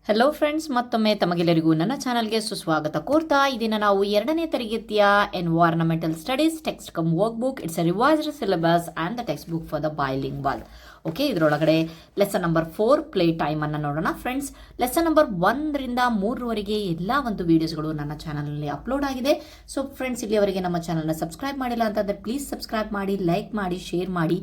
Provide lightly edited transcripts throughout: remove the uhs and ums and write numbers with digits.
Hello friends, ಮತ್ತೊಮ್ಮೆ ತಮಗೆಲ್ಲರಿಗೂ ನನ್ನ ಚಾನಲ್ಗೆ ಸುಸ್ವಾಗತ ಕೋರ್ತಾ ಈ ದಿನ ನಾವು 2ನೇ ತರಗತಿಯ environmental studies text cum workbook, it's a revised syllabus and the textbook for the bilingual. Okay, ಇದರೊಳಗಡೆ ಲೆಸನ್ ನಂಬರ್ 4 ಪ್ಲೇ ಟೈಮ್ ಅನ್ನು ನೋಡೋಣ. ಫ್ರೆಂಡ್ಸ್, ಲೆಸನ್ ನಂಬರ್ 1ರಿಂದ 3ರವರೆಗೆ ಎಲ್ಲ ಒಂದು ವಿಡಿಯೋಸ್ಗಳು ನನ್ನ ಚಾನಲ್ನಲ್ಲಿ ಅಪ್ಲೋಡ್ ಆಗಿದೆ. ಸೊ ಫ್ರೆಂಡ್ಸ್, ಇಲ್ಲಿಯವರೆಗೆ ನಮ್ಮ ಚಾನಲ್ನ ಸಬ್ಸ್ಕ್ರೈಬ್ ಮಾಡಿಲ್ಲ ಅಂತಂದರೆ ಪ್ಲೀಸ್ ಸಬ್ಸ್ಕ್ರೈಬ್ ಮಾಡಿ, ಲೈಕ್ ಮಾಡಿ, ಶೇರ್ ಮಾಡಿ.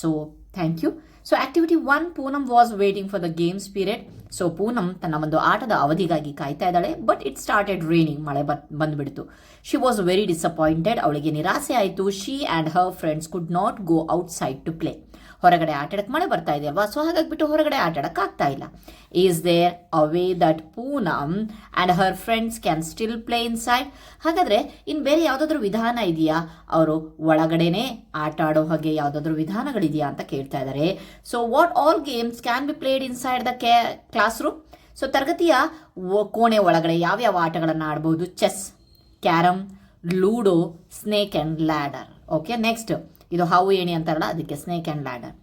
So thank you. So activity 1, Poonam was waiting for the games period. So Poonam ತನ್ನ ಒಂದು ಆಟದ ಅವಧಿಗಾಗಿ ಕಾಯ್ತಾ ಇದ್ದಾಳೆ. ಬಟ್ ಇಟ್ ಸ್ಟಾರ್ಟೆಡ್ ರೇನಿಂಗ್, ಮಳೆ ಬಂದ್ಬಿಡ್ತು. ಶಿ ವಾಸ್ ವೆರಿ ಡಿಸಪಾಯಿಂಟೆಡ್, ಅವಳಿಗೆ ನಿರಾಸೆ ಆಯಿತು. She and her friends could not go outside to play. ಹೊರಗಡೆ ಆಟಾಡಕ್ಕೆ ಮಳೆ ಬರ್ತಾ ಇದೆ ಅಲ್ವಾ, ಸೊ ಹಾಗಾಗಿಬಿಟ್ಟು ಹೊರಗಡೆ ಆಟಾಡಕ್ಕೆ ಆಗ್ತಾ ಇಲ್ಲ. Is there a way that Poonam and her friends can still play inside? ಹಾಗಾದರೆ ಇನ್ನು ಬೇರೆ ಯಾವುದಾದ್ರೂ ವಿಧಾನ ಇದೆಯಾ, ಅವರು ಒಳಗಡೆನೇ ಆಟ ಆಡೋ ಹಾಗೆ ಯಾವುದಾದ್ರೂ ವಿಧಾನಗಳಿದೆಯಾ ಅಂತ ಕೇಳ್ತಾ ಇದ್ದಾರೆ. So what all games can be played inside the classroom? So ತರಗತಿಯ ಕೋಣೆ ಒಳಗಡೆ ಯಾವ್ಯಾವ ಆಟಗಳನ್ನು ಆಡಬಹುದು? Chess, carrom, ludo, snake and ladder. Okay, next ಇದು ಹಾವು ಏಣಿ ಅಂತಾರಲ್ಲ, ಅದಕ್ಕೆ snake and ladder.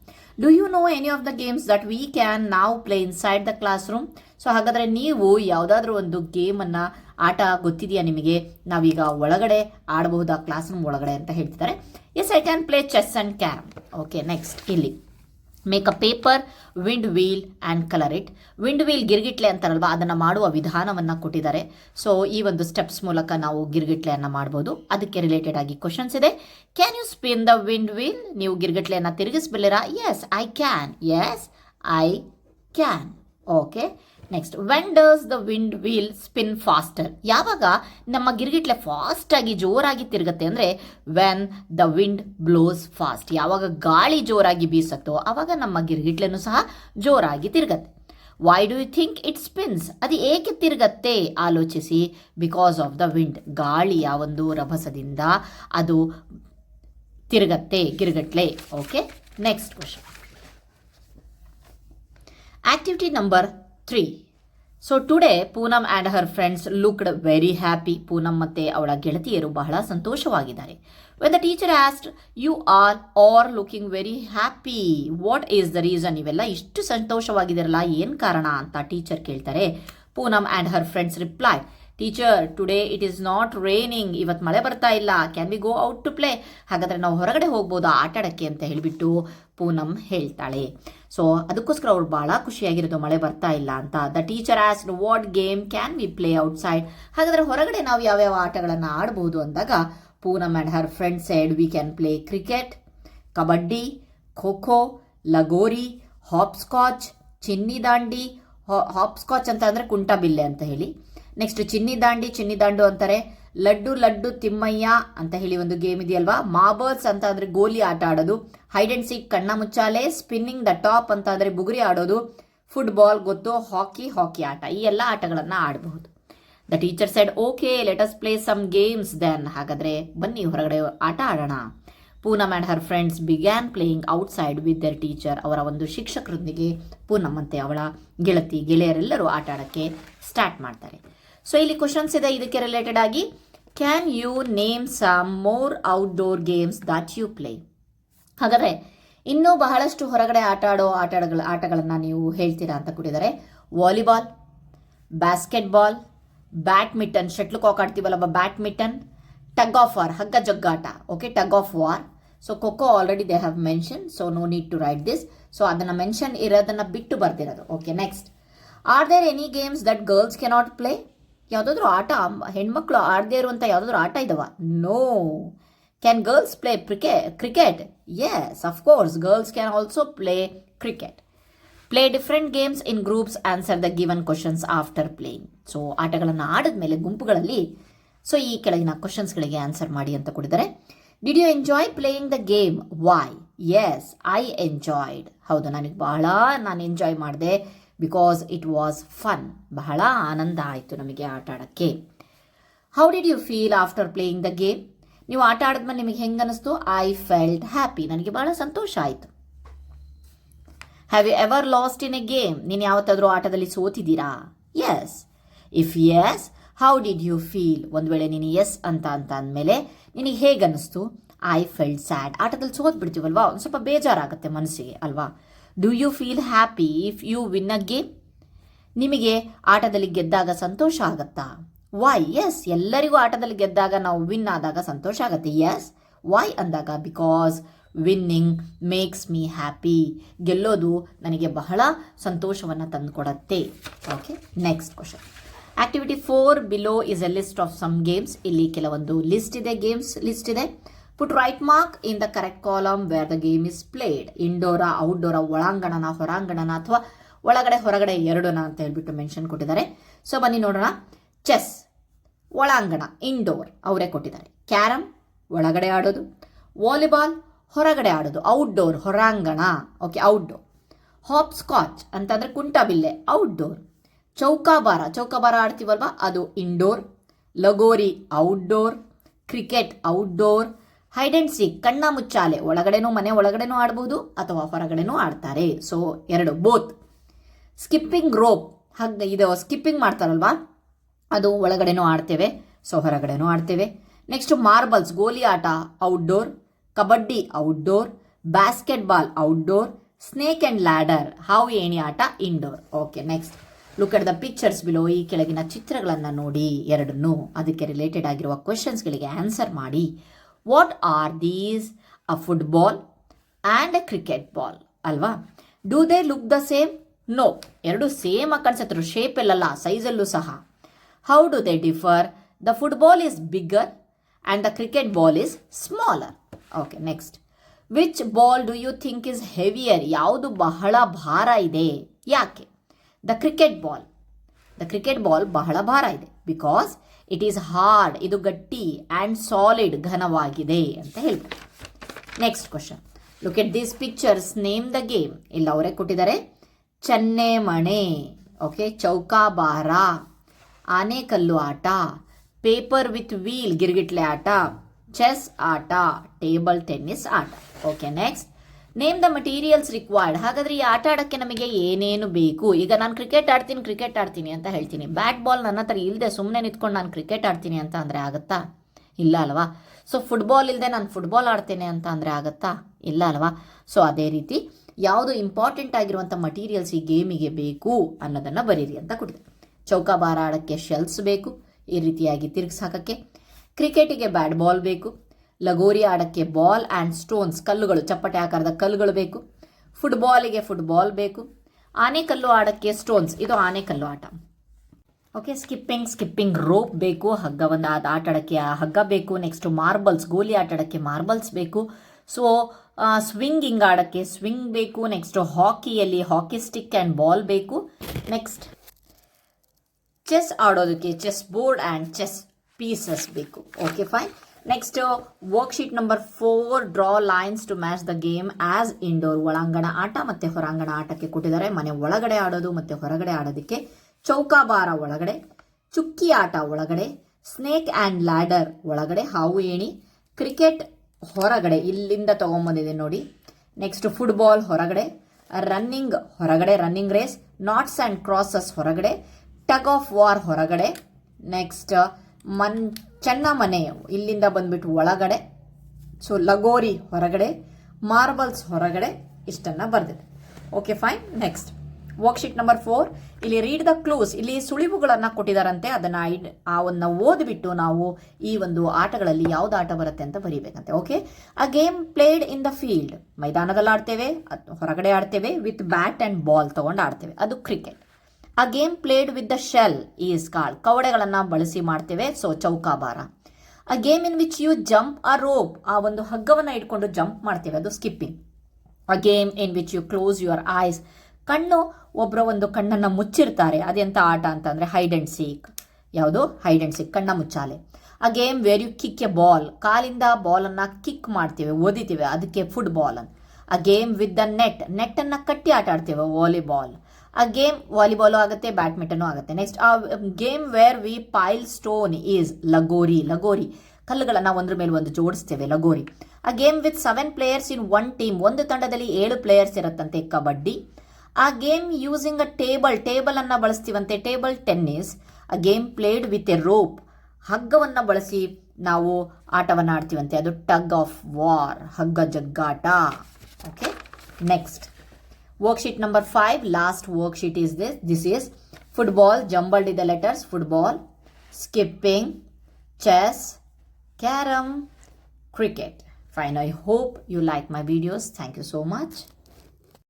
Do you know any of the games that we can ನಾವ್ play inside the classroom? So ಹಾಗಾದರೆ ನೀವು ಯಾವುದಾದ್ರೂ ಒಂದು ಗೇಮನ್ನು ಆಟ ಗೊತ್ತಿದೆಯಾ ನಿಮಗೆ, ನಾವೀಗ ಒಳಗಡೆ ಆಡಬಹುದಾ ಕ್ಲಾಸ್ ರೂಮ್ ಒಳಗಡೆ ಅಂತ ಹೇಳ್ತಿದ್ದಾರೆ. Yes, I can play chess and carrom. Okay, next ಇಲ್ಲಿ make a paper wind wheel and colour it. Wind wheel ಗಿರ್ಗಿಟ್ಲೆ ಅಂತಾರಲ್ವಾ, ಅದನ್ನು ಮಾಡುವ ವಿಧಾನವನ್ನು ಕೊಟ್ಟಿದ್ದಾರೆ. ಸೊ ಈ ಒಂದು ಸ್ಟೆಪ್ಸ್ ಮೂಲಕ ನಾವು ಗಿರ್ಗಿಟ್ಲೆಯನ್ನು ಮಾಡ್ಬೋದು. ಅದಕ್ಕೆ ರಿಲೇಟೆಡ್ ಆಗಿ ಕ್ವಶನ್ಸ್ ಇದೆ. Can you spin the wind wheel? ನೀವು ಗಿರ್ಗಿಟ್ಲೆಯನ್ನು ತಿರುಗಿಸಬಲ್ಲಿರಾ? Yes, I can. Yes, I can. Okay, next when does the wind wheel spin faster? ಯಾವಾಗ ನಮ್ಮ ಗಿರ್ಗಿಟ್ಲೆ ಫಾಸ್ಟಾಗಿ ಜೋರಾಗಿ ತಿರುಗುತ್ತೆ ಅಂದರೆ when the wind blows fast. ಯಾವಾಗ ಗಾಳಿ ಜೋರಾಗಿ ಬೀಸತ್ತೋ ಆವಾಗ ನಮ್ಮ ಗಿರ್ಗಿಟ್ಲೆನೂ ಸಹ ಜೋರಾಗಿ ತಿರುಗತ್ತೆ. Why do you think it spins? ಅದು ಏಕೆ ತಿರುಗತ್ತೆ ಆಲೋಚಿಸಿ. ಬಿಕಾಸ್ ಆಫ್ ದ ವಿಂಡ್, ಗಾಳಿಯ ಒಂದು ರಭಸದಿಂದ ಅದು ತಿರುಗತ್ತೆ ಗಿರ್ಗಟ್ಲೆ. Okay, next question. Activity number 3. So today Poonam and her friends looked very happy. Poonam ಮತ್ತು ಅವಳ ಗೆಳತಿಯರು ಬಹಳ ಸಂತೋಷವಾಗಿದ್ದಾರೆ. When the teacher asked, you are looking very happy, what is the reason? ನೀವೆಲ್ಲ ಇಷ್ಟು ಸಂತೋಷವಾಗಿದ್ದೀರಲ್ಲ, ಏನು ಕಾರಣ ಅಂತ ಟೀಚರ್ ಕೇಳ್ತಾರೆ. Poonam and her friends reply, teacher today it is not raining. ಇವತ್ತು ಮಳೆ ಬರ್ತಾ ಇಲ್ಲ. Can we go out to play? ಹಾಗಾದರೆ ನಾವು ಹೊರಗಡೆ ಹೋಗ್ಬೋದಾ ಆಟ ಆಡೋಕ್ಕೆ ಅಂತ ಹೇಳಿಬಿಟ್ಟು ಪೂನಮ್ ಹೇಳ್ತಾಳೆ. ಸೊ ಅದಕ್ಕೋಸ್ಕರ ಅವ್ರು ಭಾಳ ಖುಷಿಯಾಗಿರೋದು ಮಳೆ ಬರ್ತಾ ಇಲ್ಲ ಅಂತ. The teacher asked, what game can we play outside? ಹಾಗಾದರೆ ಹೊರಗಡೆ ನಾವು ಯಾವ್ಯಾವ ಆಟಗಳನ್ನು ಆಡ್ಬೋದು ಅಂದಾಗ Poonam and her friends said, we can play cricket, kabaddi, kho kho, lagori, hopscotch, chinni dandi. ಹಾಪ್ಸ್ಕಾಚ್ ಅಂತ ಅಂದರೆ ಕುಂಟಬಿಲ್ಲೆ ಅಂತ ಹೇಳಿ. ನೆಕ್ಸ್ಟ್ ಚಿನ್ನಿ ದಾಂಡು ಅಂತಾರೆ. ಲಡ್ಡು ಲಡ್ಡು ತಿಮ್ಮಯ್ಯ ಅಂತ ಹೇಳಿ ಒಂದು ಗೇಮ್ ಇದೆಯಲ್ವಾ. ಮಾರ್ಬಲ್ಸ್ ಅಂತ ಅಂದರೆ ಗೋಲಿ ಆಟ ಆಡೋದು. ಹೈಡ್ ಅಂಡ್ ಸೀಕ್ ಕಣ್ಣ ಮುಚ್ಚಾಲೆ. ಸ್ಪಿನ್ನಿಂಗ್ ದ ಟಾಪ್ ಅಂತ ಅಂದರೆ ಬುಗುರಿ ಆಡೋದು. ಫುಟ್ಬಾಲ್ ಗೊತ್ತು. ಹಾಕಿ ಆಟ. ಈ ಎಲ್ಲ ಆಟಗಳನ್ನು ಆಡಬಹುದು. The teacher said, okay let us play some games then. ಹಾಗಾದರೆ ಬನ್ನಿ ಹೊರಗಡೆ ಆಟ ಆಡೋಣ. Poonam and her friends began playing outside with their teacher. ಅವರ ಒಂದು ಶಿಕ್ಷಕರೊಂದಿಗೆ ಪೂನಮ್ ಮತ್ತು ಅವಳ ಗೆಳೆಯರೆಲ್ಲರೂ ಆಟ ಆಡೋಕ್ಕೆ ಸ್ಟಾರ್ಟ್ ಮಾಡ್ತಾರೆ. ಸೊ ಇಲ್ಲಿ ಕ್ವಶನ್ಸ್ ಇದೆ ಇದಕ್ಕೆ ರಿಲೇಟೆಡ್ ಆಗಿ. Can you name some more outdoor games that you play? ಹಾಗಾದರೆ ಇನ್ನೂ ಬಹಳಷ್ಟು ಹೊರಗಡೆ ಆಟಗಳನ್ನು ನೀವು ಹೇಳ್ತೀರಾ ಅಂತ ಕೊಟ್ಟಿದ್ದಾರೆ. Volleyball, basketball, badminton, shuttlecock ಆಡ್ತೀವಲ್ಲ ಬ್ಯಾಡ್ಮಿಂಟನ್, ಟಗ್ ಆಫ್ ವಾರ್, ಹಗ್ಗ ಜಗ್ಗಾಟ. Okay, tug of war. So kho kho already they have mention, so no need to write this. So ಅದನ್ನು ಮೆನ್ಷನ್ ಇರೋದನ್ನು ಬಿಟ್ಟು ಬರ್ತಿರೋದು. Okay, next. Are there any games that girls cannot play? ಯಾವುದಾದ್ರೂ ಆಟ ಹೆಣ್ಮಕ್ಳು ಆಡದೇ ಇರುವಂಥ ಯಾವುದಾದ್ರೂ ಆಟ ಇದಾವ? No. Can girls play cricket? Yes, of course girls can also play cricket. Play different games in groups, answer the given questions after playing. So ಆಟಗಳನ್ನು ಆಡಿದ್ಮೇಲೆ ಗುಂಪುಗಳಲ್ಲಿ ಸೊ ಈ ಕೆಳಗಿನ ಕ್ವಶನ್ಸ್ಗಳಿಗೆ ಆನ್ಸರ್ ಮಾಡಿ ಅಂತ ಕೊಟ್ಟಿದ್ದಾರೆ. Did you enjoy playing the game? Why? Yes, I enjoyed. ಹೌದು, ನಾನು ಎಂಜಾಯ್ ಮಾಡಿದೆ. Because it was fun. ಬಹಳ ಆನಂದ ಆಯಿತು ನಮಗೆ ಆಟ ಆಡೋಕ್ಕೆ. How did you feel after playing the game? ನೀವು ಆಟ ಆಡಿದ್ಮೇಲೆ ನಿಮಗೆ ಹೆಂಗೆ ಅನ್ನಿಸ್ತು? I felt happy. ನನಗೆ ಬಹಳ ಸಂತೋಷ ಆಯಿತು. Have you ever lost in a game? ನೀನು ಯಾವತ್ತಾದರೂ ಆಟದಲ್ಲಿ ಸೋತಿದ್ದೀರಾ? Yes. If yes, how did you feel? ಒಂದು ವೇಳೆ ನೀನು ಎಸ್ ಅಂತ ಅಂದಮೇಲೆ ನಿನಗೆ ಹೇಗೆ ಅನ್ನಿಸ್ತು? I felt sad. ಆಟದಲ್ಲಿ ಸೋತ್ಬಿಡ್ತೀವಲ್ವಾ, ಒಂದು ಸ್ವಲ್ಪ ಬೇಜಾರಾಗುತ್ತೆ ಮನಸ್ಸಿಗೆ ಅಲ್ವಾ. Do you feel happy if you win a game? ನಿಮಗೆ ಆಟದಲ್ಲಿ ಗೆದ್ದಾಗ ಸಂತೋಷ ಆಗತ್ತಾ? ವೈ? ಎಸ್, ಎಲ್ಲರಿಗೂ ಆಟದಲ್ಲಿ ಗೆದ್ದಾಗ ನಾವು ವಿನ್ ಆದಾಗ ಸಂತೋಷ ಆಗುತ್ತೆ. ಎಸ್. ವೈ ಅಂದಾಗ because winning makes me happy. ಗೆಲ್ಲೋದು ನನಗೆ ಬಹಳ ಸಂತೋಷವನ್ನು ತಂದುಕೊಡತ್ತೆ. Okay, next question. Activity 4 below is a list of some games. ಇಲ್ಲಿ ಕೆಲವೊಂದು ಲಿಸ್ಟ್ ಇದೆ, ಗೇಮ್ಸ್ ಲಿಸ್ಟ್ ಇದೆ. Put right mark in the correct column where the game is played. ಇಂಡೋರಾ, ಔಟ್ಡೋರಾ, ಒಳಾಂಗಣನ, ಹೊರಾಂಗಣನ, ಅಥವಾ ಒಳಗಡೆ ಹೊರಗಡೆ ಎರಡನ ಅಂತ ಹೇಳ್ಬಿಟ್ಟು ಮೆನ್ಷನ್ ಕೊಟ್ಟಿದ್ದಾರೆ. ಸೊ ಬನ್ನಿ ನೋಡೋಣ. ಚೆಸ್ ಒಳಾಂಗಣ, ಇಂಡೋರ್ ಅವರೇ ಕೊಟ್ಟಿದ್ದಾರೆ. ಕ್ಯಾರಮ್ ಒಳಗಡೆ ಆಡೋದು. ವಾಲಿಬಾಲ್ ಹೊರಗಡೆ ಆಡೋದು, ಔಟ್ಡೋರ್, ಹೊರಾಂಗಣ. Okay, outdoor. ಹಾಪ್ ಸ್ಕಾಚ್ ಅಂತಂದ್ರೆ ಕುಂಟಬಿಲ್ಲೆ, ಔಟ್ಡೋರ್. ಚೌಕಾಬಾರ ಆಡ್ತೀವಲ್ವಾ, ಅದು indoor. Lagori outdoor. Cricket outdoor. Hide and seek ಕಣ್ಣ ಮುಚ್ಚಾಲೆ, ಒಳಗಡೆನೂ, ಮನೆ ಒಳಗಡೆನೂ ಆಡಬಹುದು ಅಥವಾ ಹೊರಗಡೆನೂ ಆಡ್ತಾರೆ. So 2 both. ಸ್ಕಿಪ್ಪಿಂಗ್ ರೋಪ್, ಇದು ಸ್ಕಿಪ್ಪಿಂಗ್ ಮಾಡ್ತಾರಲ್ವಾ, ಅದು ಒಳಗಡೆನೂ ಆಡ್ತೇವೆ, ಸೊ ಹೊರಗಡೆನೂ ಆಡ್ತೇವೆ. ನೆಕ್ಸ್ಟ್ ಮಾರ್ಬಲ್ಸ್, ಗೋಲಿ ಆಟ outdoor. Kabaddi outdoor. Basketball outdoor. Snake and ladder, ಹಾವು ಏಣಿ ಆಟ indoor. Okay, next look at the pictures below. ಈ ಕೆಳಗಿನ ಚಿತ್ರಗಳನ್ನು ನೋಡಿ, ಎರಡನ್ನೂ ಅದಕ್ಕೆ ರಿಲೇಟೆಡ್ ಆಗಿರುವ ಕ್ವೆಶನ್ಸ್ಗಳಿಗೆ ಆನ್ಸರ್ ಮಾಡಿ. What are these? A football and a cricket ball ಅಲ್ವಾ? Do they look the same? No, ಎರಡು ಸೇಮ್ ಆಗಿ ಕಾಣಿಸುತ್ತೆ, ಶೇಪ್ ಅಲ್ಲ, ಸೈಜಲ್ಲೂ ಸಹ. How do they differ? The football is bigger and the cricket ball is smaller. Okay, next. Which ball do you think is heavier? ಯಾವುದು ಬಹಳ ಭಾರ ಇದೆ, ಯಾಕೆ? ದ ಕ್ರಿಕೆಟ್ ಬಾಲ್ ಬಹಳ ಭಾರ ಇದೆ ಬಿಕಾಸ್ ಇಟ್ ಈಸ್ ಹಾರ್ಡ್, ಇದು ಗಟ್ಟಿ, ಆ್ಯಂಡ್ ಸಾಲಿಡ್, ಘನವಾಗಿದೆ ಅಂತ ಹೇಳ್ಬೋದು. Next question. Look at these pictures, name the game. ಇಲ್ಲಿ ಅವರೇ ಕೊಟ್ಟಿದ್ದಾರೆ. ಚನ್ನೆ ಮಣೆ, ಓಕೆ, ಚೌಕಾಬಾರ, ಆನೆಕಲ್ಲು ಆಟ, ಪೇಪರ್ ವಿತ್ ವೀಲ್, ಗಿರ್ಗಿಟ್ಲೆ ಆಟ, ಚೆಸ್ ಆಟ, ಟೇಬಲ್ ಟೆನ್ನಿಸ್ ಆಟ. Okay, next. Name the materials required. ಹಾಗಾದ್ರೆ ಈ ಆಟ ಆಡೋಕ್ಕೆ ನಮಗೆ ಏನೇನು ಬೇಕು? ಈಗ ನಾನು ಕ್ರಿಕೆಟ್ ಆಡ್ತೀನಿ ಅಂತ ಹೇಳ್ತೀನಿ. ಬ್ಯಾಟ್ ಬಾಲ್ ನನ್ನ ಹತ್ರ ಇಲ್ಲದೆ ಸುಮ್ಮನೆ ನಿಂತ್ಕೊಂಡು ನಾನು ಕ್ರಿಕೆಟ್ ಆಡ್ತೀನಿ ಅಂತ ಅಂದರೆ ಆಗುತ್ತಾ? ಇಲ್ಲ ಅಲ್ವಾ? ಸೊ ಫುಟ್ಬಾಲ್ ಇಲ್ಲದೆ ನಾನು ಫುಟ್ಬಾಲ್ ಆಡ್ತೇನೆ ಅಂತ ಅಂದರೆ ಆಗುತ್ತಾ? ಇಲ್ಲ ಅಲ್ವಾ? ಸೊ ಅದೇ ರೀತಿ ಯಾವುದು ಇಂಪಾರ್ಟೆಂಟ್ ಆಗಿರುವಂಥ ಮಟೀರಿಯಲ್ಸ್ ಈ ಗೇಮಿಗೆ ಬೇಕು ಅನ್ನೋದನ್ನು ಬರೀರಿ ಅಂತ ಕೊಟ್ಟಿದೆ. ಚೌಕಾಬಾರ ಆಡೋಕ್ಕೆ ಶೆಲ್ಸ್ ಬೇಕು, ಈ ರೀತಿಯಾಗಿ ತಿರುಗಿಸಾಕಕ್ಕೆ. ಕ್ರಿಕೆಟಿಗೆ ಬ್ಯಾಟ್ ಬಾಲ್ ಬೇಕು. ಲಗೋರಿ ಆಡೋಕ್ಕೆ ಬಾಲ್ ಆ್ಯಂಡ್ ಸ್ಟೋನ್ಸ್, ಕಲ್ಲುಗಳು, ಚಪ್ಪಟೆ ಆಕಾರದ ಕಲ್ಲುಗಳು ಬೇಕು. ಫುಟ್ಬಾಲಿಗೆ ಫುಟ್ಬಾಲ್ ಬೇಕು. ಆನೆಕಲ್ಲು ಆಡೋಕ್ಕೆ ಸ್ಟೋನ್ಸ್, ಇದು ಆನೆಕಲ್ಲು ಆಟ. ಓಕೆ, ಸ್ಕಿಪ್ಪಿಂಗ್ ರೋಪ್ ಬೇಕು, ಹಗ್ಗವನ್ನು ಆಟ ಆಡೋಕ್ಕೆ ಹಗ್ಗ ಬೇಕು. ನೆಕ್ಸ್ಟ್ ಮಾರ್ಬಲ್ಸ್, ಗೋಲಿ ಆಟ ಆಡೋಕ್ಕೆ ಮಾರ್ಬಲ್ಸ್ ಬೇಕು. ಸೊ ಸ್ವಿಂಗಿಂಗ್ ಆಡೋಕ್ಕೆ ಸ್ವಿಂಗ್ ಬೇಕು. ನೆಕ್ಸ್ಟ್ ಹಾಕಿಯಲ್ಲಿ ಹಾಕಿ ಸ್ಟಿಕ್ ಆ್ಯಂಡ್ ಬಾಲ್ ಬೇಕು. ನೆಕ್ಸ್ಟ್ ಚೆಸ್ ಆಡೋದಕ್ಕೆ chess board and chess pieces ಬೇಕು. Okay, fine. Next worksheet number 4, draw lines to match the game as indoor. ಒಳಾಂಗಣ ಆಟ ಮತ್ತು ಹೊರಾಂಗಣ ಆಟಕ್ಕೆ ಕೊಟ್ಟಿದ್ದಾರೆ. ಮನೆ ಒಳಗಡೆ ಆಡೋದು ಮತ್ತು ಹೊರಗಡೆ ಆಡೋದಕ್ಕೆ ಚೌಕಾಬಾರ ಒಳಗಡೆ, ಚುಕ್ಕಿ ಆಟ ಒಳಗಡೆ, ಸ್ನೇಕ್ ಆ್ಯಂಡ್ ಲ್ಯಾಡರ್ ಒಳಗಡೆ, ಹಾವು ಏಣಿ, ಕ್ರಿಕೆಟ್ ಹೊರಗಡೆ, ಇಲ್ಲಿಂದ ತೊಗೊಂಬಂದಿದೆ ನೋಡಿ. ನೆಕ್ಸ್ಟ್ ಫುಟ್ಬಾಲ್ ಹೊರಗಡೆ, ರನ್ನಿಂಗ್ ಹೊರಗಡೆ, running race, noughts and crosses ಹೊರಗಡೆ, ಟಗ್ ಆಫ್ ವಾರ್ ಹೊರಗಡೆ. ನೆಕ್ಸ್ಟ್ ಚೆನ್ನ ಮನೆ ಇಲ್ಲಿಂದ ಬಂದ್ಬಿಟ್ಟು ಒಳಗಡೆ. ಸೊ ಲಗೋರಿ ಹೊರಗಡೆ, ಮಾರ್ಬಲ್ಸ್ ಹೊರಗಡೆ, ಇಷ್ಟನ್ನು ಬರೆದಿದೆ. Okay, fine. Next worksheet number 4. ಇಲ್ಲಿ ರೀಡ್ ದ ಕ್ಲೂಸ್. ಇಲ್ಲಿ ಸುಳಿವುಗಳನ್ನು ಕೊಟ್ಟಿದ್ದಾರಂತೆ, ಅದನ್ನು ಓದಿಬಿಟ್ಟು ನಾವು ಈ ಒಂದು ಆಟಗಳಲ್ಲಿ ಯಾವ್ದು ಆಟ ಬರುತ್ತೆ ಅಂತ ಬರೀಬೇಕಂತೆ. Okay, a game played in the field, ಮೈದಾನದಲ್ಲಿ ಆಡ್ತೇವೆ, ಹೊರಗಡೆ ಆಡ್ತೇವೆ, ವಿತ್ ಬ್ಯಾಟ್ ಆ್ಯಂಡ್ ಬಾಲ್ ತಗೊಂಡು ಆಡ್ತೇವೆ, ಅದು cricket. A game played with the shell is called, ಕವಡೆಗಳನ್ನು ಬಳಸಿ ಮಾಡ್ತೇವೆ, so chowkabara. A game in which you jump a rope, ಆ ಒಂದು ಹಗ್ಗವನ್ನು ಇಟ್ಕೊಂಡು ಜಂಪ್ ಮಾಡ್ತೇವೆ, ಅದು skipping. A game in which you close your eyes, ಒಬ್ಬರ ಒಂದು ಕಣ್ಣನ್ನು ಮುಚ್ಚಿರ್ತಾರೆ, ಅದೆಂಥ ಆಟ ಅಂತಂದರೆ ಹೈಡ್ ಅಂಡ್ ಸೀಕ್. ಯಾವುದು? ಹೈಡ್ ಅಂಡ್ ಸೀಕ್, ಕಣ್ಣ ಮುಚ್ಚಾಲೆ. A game where you kick a ball, ಕಾಲಿಂದ ಬಾಲನ್ನು ಕಿಕ್ ಮಾಡ್ತೇವೆ, ಓದಿತೇವೆ, ಅದಕ್ಕೆ ಫುಟ್ಬಾಲ್ ಅಂತ. ಆ ಗೇಮ್ ವಿತ್ ದ ನೆಟ್ಟನ್ನು ಕಟ್ಟಿ ಆಟ ಆಡ್ತೇವೆ, ವಾಲಿಬಾಲ್. ಆ ಗೇಮ್ ವಾಲಿಬಾಲು ಆಗುತ್ತೆ, ಬ್ಯಾಡ್ಮಿಂಟನು ಆಗುತ್ತೆ. Next a game where we pile stone is lagori. ಕಲ್ಲುಗಳನ್ನು ಒಂದ್ರ ಮೇಲೆ ಒಂದು ಜೋಡಿಸ್ತೇವೆ, lagori. A game with 7 players in 1 team, ಒಂದು ತಂಡದಲ್ಲಿ 7 ಪ್ಲೇಯರ್ಸ್ ಇರುತ್ತಂತೆ, ಕಬಡ್ಡಿ. ಆ ಗೇಮ್ ಯೂಸಿಂಗ್ ಅ ಟೇಬಲ್ ಅನ್ನು ಬಳಸ್ತೀವಂತೆ, ಟೇಬಲ್ ಟೆನ್ನಿಸ್. ಆ game played with A rope, ಹಗ್ಗವನ್ನು ಬಳಸಿ ನಾವು ಆಟವನ್ನು ಆಡ್ತೀವಂತೆ, ಅದು ಟಗ್ ಆಫ್ ವಾರ್, ಹಗ್ಗ ಜಗ್ಗಾಟ. Okay, next worksheet number 5, last worksheet is this is Football, jumbled in the letters, football, skipping, chess, carom, cricket. Fine, I hope you like my videos. Thank you so much.